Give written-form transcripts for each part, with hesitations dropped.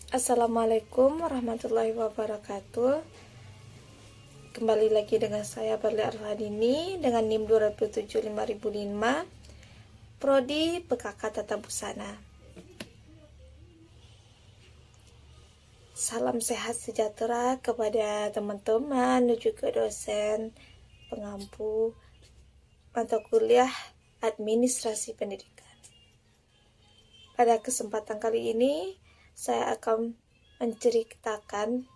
Assalamualaikum warahmatullahi wabarakatuh. Kembali lagi dengan saya Barli Arfadini dengan NIM 2705005 Prodi PKK Tata Busana. Salam sehat sejahtera kepada teman-teman dan juga dosen pengampu mata kuliah administrasi pendidikan. Pada kesempatan kali ini saya akan menceritakan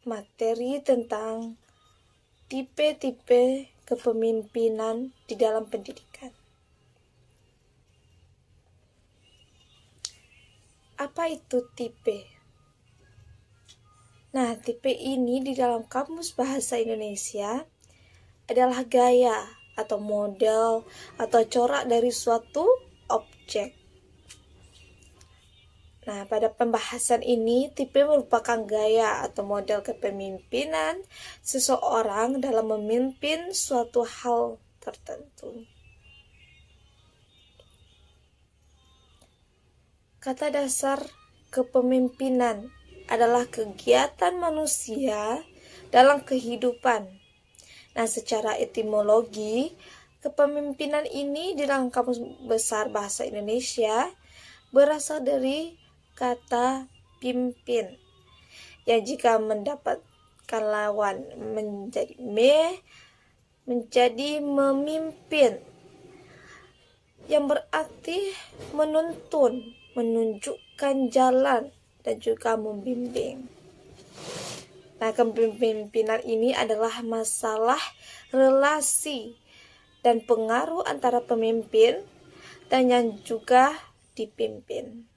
materi tentang tipe-tipe kepemimpinan di dalam pendidikan. Apa itu tipe? Nah, tipe ini di dalam Kamus Bahasa Indonesia adalah gaya atau model atau corak dari suatu objek. Nah, pada pembahasan ini, tipe merupakan gaya atau model kepemimpinan seseorang dalam memimpin suatu hal tertentu. Kata dasar kepemimpinan adalah kegiatan manusia dalam kehidupan. Nah, secara etimologi, kepemimpinan ini di dalam Kamus Besar Bahasa Indonesia berasal dari kata pimpin, yang jika mendapatkan lawan menjadi memimpin, yang berarti menuntun, menunjukkan jalan, dan juga membimbing. Nah, kepemimpinan ini adalah masalah relasi dan pengaruh antara pemimpin dan yang juga dipimpin.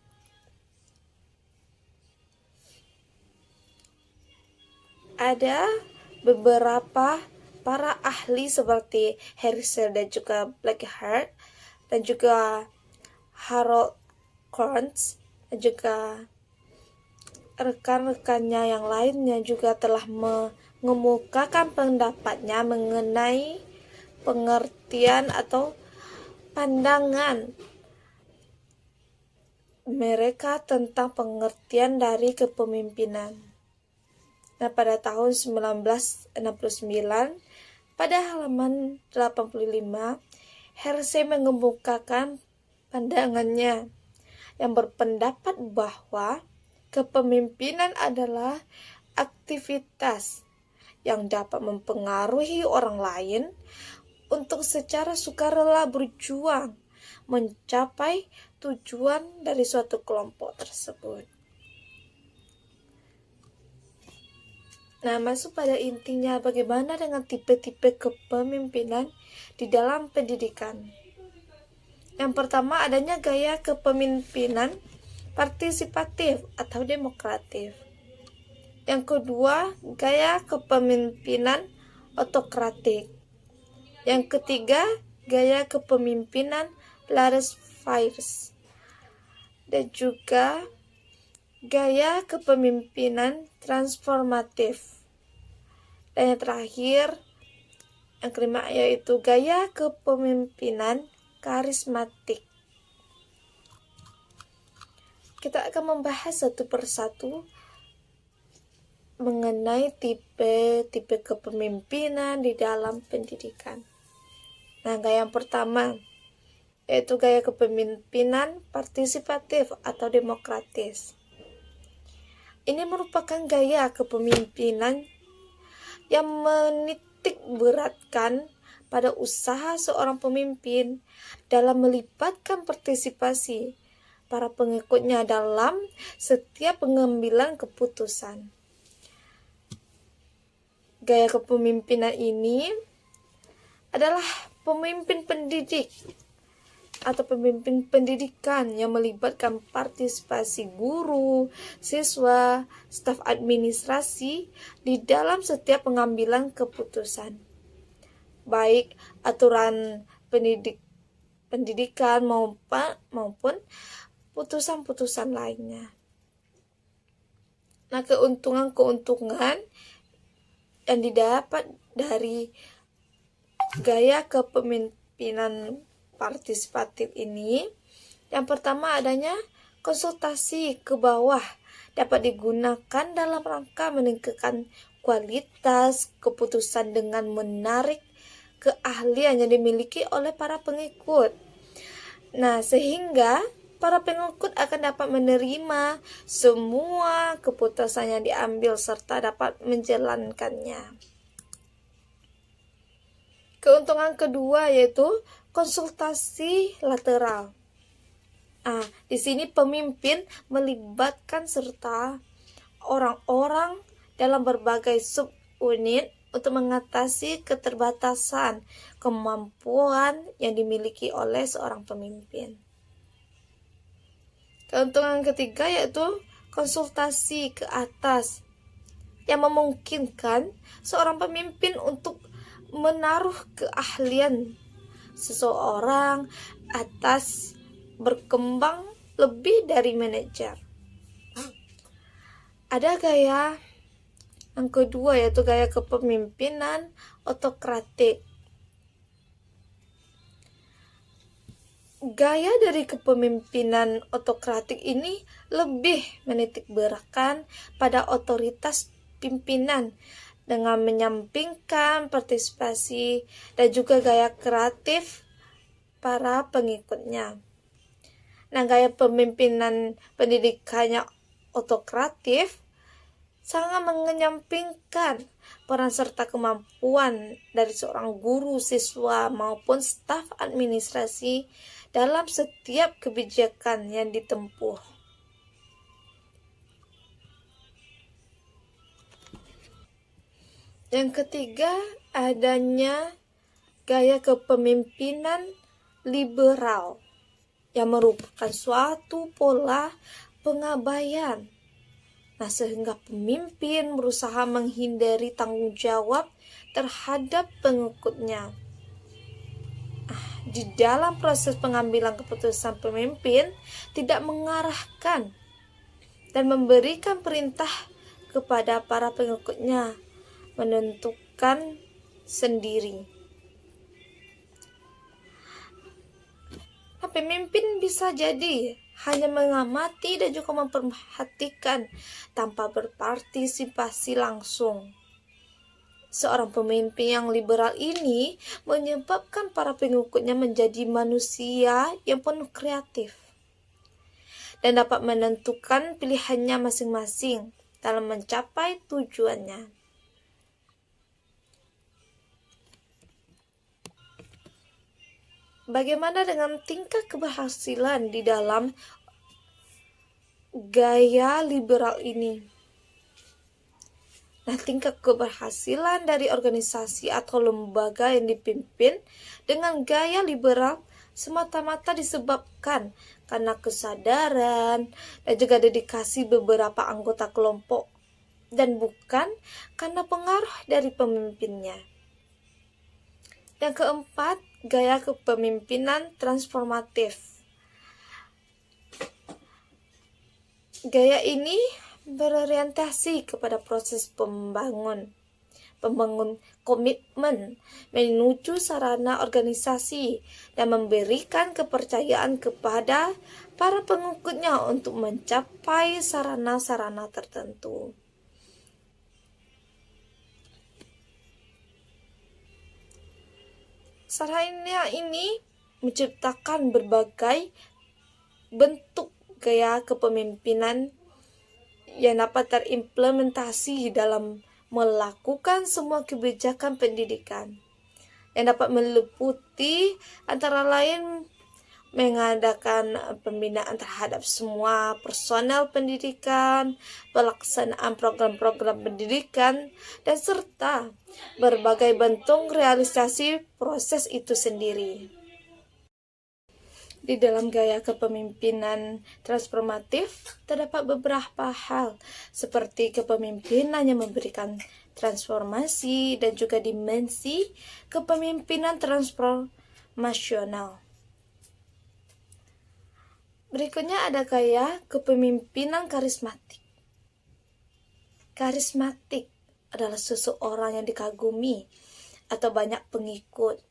Ada beberapa para ahli seperti Herschel dan juga Blackheart dan juga Harold Kearns dan juga rekan-rekannya yang lainnya juga telah mengemukakan pendapatnya mengenai pengertian atau pandangan mereka tentang pengertian dari kepemimpinan. Nah, pada tahun 1969, pada halaman 85, Hershey mengemukakan pandangannya yang berpendapat bahwa kepemimpinan adalah aktivitas yang dapat mempengaruhi orang lain untuk secara sukarela berjuang mencapai tujuan dari suatu kelompok tersebut. Nah, masuk pada intinya, bagaimana dengan tipe-tipe kepemimpinan di dalam pendidikan? Yang pertama, adanya gaya kepemimpinan partisipatif atau demokratif. Yang kedua, gaya kepemimpinan otokratik. Yang ketiga, gaya kepemimpinan laissez-faire. Dan juga gaya kepemimpinan transformatif. Dan yang terakhir, yang kelima, yaitu gaya kepemimpinan karismatik. Kita akan membahas satu persatu mengenai tipe-tipe kepemimpinan di dalam pendidikan. Nah, gaya yang pertama yaitu gaya kepemimpinan partisipatif atau demokratis. Ini merupakan gaya kepemimpinan yang menitik beratkan pada usaha seorang pemimpin dalam melibatkan partisipasi para pengikutnya dalam setiap pengambilan keputusan. Gaya kepemimpinan ini adalah pemimpin pendidik atau pemimpin pendidikan yang melibatkan partisipasi guru, siswa, staf administrasi di dalam setiap pengambilan keputusan, baik aturan pendidikan maupun putusan-putusan lainnya. Nah, keuntungan yang didapat dari gaya kepemimpinan partisipatif ini, yang pertama adanya Konsultasi ke bawah dapat digunakan dalam rangka meningkatkan kualitas keputusan dengan menarik keahlian yang dimiliki oleh para pengikut. Nah, sehingga para pengikut akan dapat menerima semua keputusan yang diambil serta dapat menjalankannya. Keuntungan kedua yaitu konsultasi lateral. Di sini pemimpin melibatkan serta orang-orang dalam berbagai subunit untuk mengatasi keterbatasan kemampuan yang dimiliki oleh seorang pemimpin. Keuntungan ketiga yaitu konsultasi ke atas yang memungkinkan seorang pemimpin untuk menaruh keahlian seseorang atas berkembang lebih dari manajer. Ada gaya yang kedua yaitu gaya kepemimpinan otokratik. Gaya dari kepemimpinan otokratik ini lebih menitik beratkan pada otoritas pimpinan dengan menyampingkan partisipasi dan juga gaya kreatif para pengikutnya. Nah, gaya pemimpinan pendidikannya otokratif sangat menyampingkan peran serta kemampuan dari seorang guru, siswa, maupun staf administrasi dalam setiap kebijakan yang ditempuh. Yang ketiga, adanya gaya kepemimpinan liberal yang merupakan suatu pola pengabaian. Nah, sehingga pemimpin berusaha menghindari tanggung jawab terhadap pengikutnya. Di dalam proses pengambilan keputusan, pemimpin tidak mengarahkan dan memberikan perintah kepada para pengikutnya menentukan sendiri. Pemimpin bisa jadi hanya mengamati dan juga memperhatikan tanpa berpartisipasi langsung. Seorang pemimpin yang liberal ini menyebabkan para pengikutnya menjadi manusia yang penuh kreatif dan dapat menentukan pilihannya masing-masing dalam mencapai tujuannya. Bagaimana dengan tingkat keberhasilan di dalam gaya liberal ini? Nah, tingkat keberhasilan dari organisasi atau lembaga yang dipimpin dengan gaya liberal semata-mata disebabkan karena kesadaran dan juga dedikasi beberapa anggota kelompok dan bukan karena pengaruh dari pemimpinnya. Yang keempat, gaya kepemimpinan transformatif. Gaya ini berorientasi kepada proses pembangun komitmen menuju sarana organisasi dan memberikan kepercayaan kepada para pengikutnya untuk mencapai sarana-sarana tertentu. Sarana ini menciptakan berbagai bentuk gaya kepemimpinan yang dapat terimplementasi dalam melakukan semua kebijakan pendidikan yang dapat meliputi antara lain mengadakan pembinaan terhadap semua personel pendidikan, pelaksanaan program-program pendidikan, dan serta berbagai bentuk realisasi proses itu sendiri. Di dalam gaya kepemimpinan transformatif, terdapat beberapa hal seperti kepemimpinan yang memberikan transformasi dan juga dimensi kepemimpinan transformasional. Berikutnya ada gaya kepemimpinan karismatik. Karismatik adalah seseorang yang dikagumi atau banyak pengikut.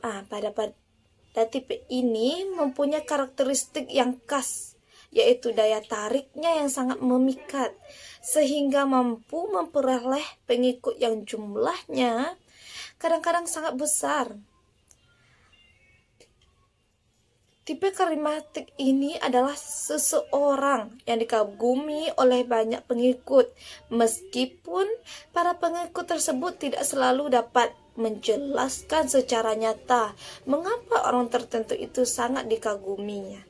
Pada tipe ini mempunyai karakteristik yang khas yaitu daya tariknya yang sangat memikat, sehingga mampu memperoleh pengikut yang jumlahnya kadang-kadang sangat besar. Tipe karismatik ini adalah seseorang yang dikagumi oleh banyak pengikut, meskipun para pengikut tersebut tidak selalu dapat menjelaskan secara nyata mengapa orang tertentu itu sangat dikaguminya.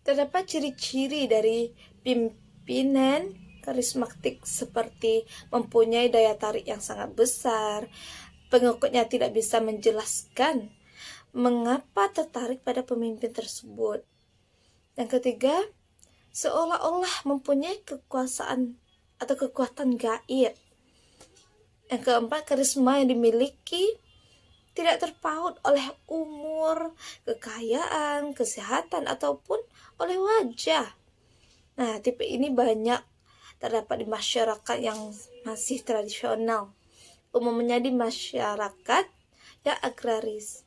Terdapat ciri-ciri dari pimpinan karismatik seperti mempunyai daya tarik yang sangat besar, pengikutnya tidak bisa menjelaskan mengapa tertarik pada pemimpin tersebut. Yang ketiga, seolah-olah mempunyai kekuasaan atau kekuatan gaib. Yang keempat, karisma yang dimiliki tidak terpaut oleh umur, kekayaan, kesehatan, ataupun oleh wajah. Nah, tipe ini banyak terdapat di masyarakat yang masih tradisional, umumnya di masyarakat yang agraris.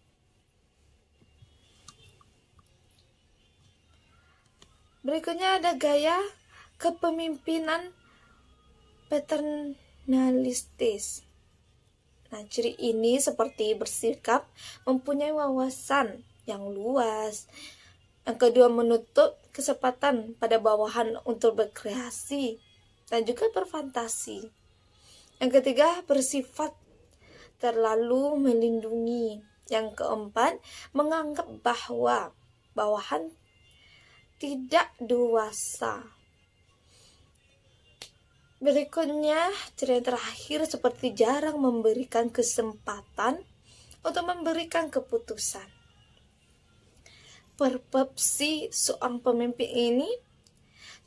Berikutnya ada gaya kepemimpinan paternalistis. Nah, ciri ini seperti bersikap mempunyai wawasan yang luas. Yang kedua, menutup kesempatan pada bawahan untuk berkreasi dan juga berfantasi. Yang ketiga, bersifat terlalu melindungi. Yang keempat, menganggap bahwa bawahan tidak dewasa. Berikutnya, ciri yang terakhir seperti jarang memberikan kesempatan untuk memberikan keputusan. Persepsi seorang pemimpin ini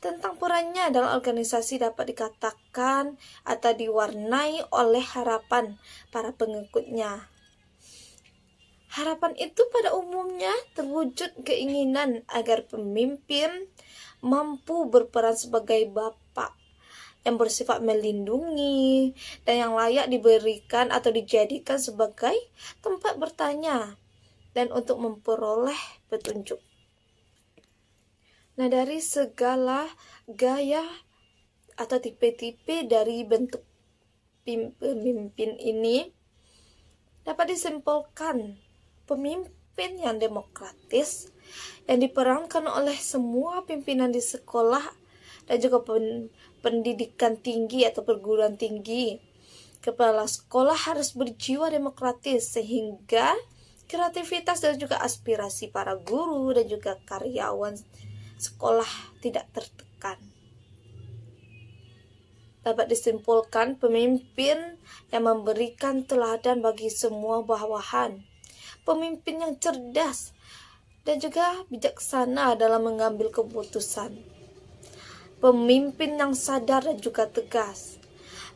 tentang perannya dalam organisasi dapat dikatakan atau diwarnai oleh harapan para pengikutnya. Harapan itu pada umumnya terwujud keinginan agar pemimpin mampu berperan sebagai bapak yang bersifat melindungi dan yang layak diberikan atau dijadikan sebagai tempat bertanya dan untuk memperoleh petunjuk. Nah, dari segala gaya atau tipe-tipe dari bentuk pemimpin ini dapat disimpulkan pemimpin yang demokratis yang diperankan oleh semua pimpinan di sekolah dan juga pendidikan tinggi atau perguruan tinggi. Kepala sekolah harus berjiwa demokratis sehingga kreativitas dan juga aspirasi para guru dan juga karyawan sekolah tidak tertekan. Dapat disimpulkan pemimpin yang memberikan teladan bagi semua bawahan, pemimpin yang cerdas dan juga bijaksana dalam mengambil keputusan, pemimpin yang sadar dan juga tegas,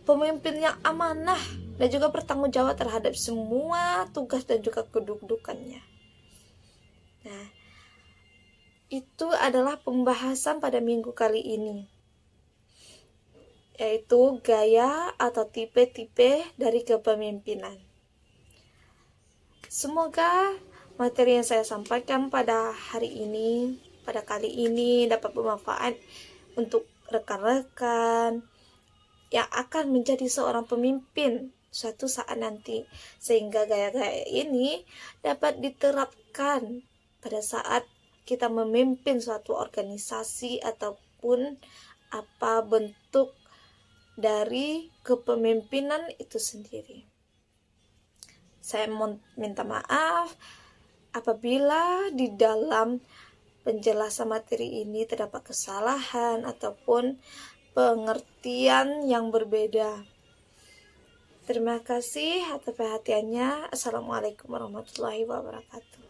pemimpin yang amanah dan juga bertanggung jawab terhadap semua tugas dan juga kedudukannya. Nah, itu adalah pembahasan pada minggu kali ini, yaitu gaya atau tipe-tipe dari kepemimpinan. Semoga materi yang saya sampaikan pada hari ini, pada kali ini dapat bermanfaat untuk rekan-rekan yang akan menjadi seorang pemimpin suatu saat nanti, sehingga gaya-gaya ini dapat diterapkan pada saat kita memimpin suatu organisasi ataupun apa bentuk dari kepemimpinan itu sendiri. Saya minta maaf apabila di dalam penjelasan materi ini terdapat kesalahan ataupun pengertian yang berbeda. Terima kasih atas perhatiannya. Assalamualaikum warahmatullahi wabarakatuh.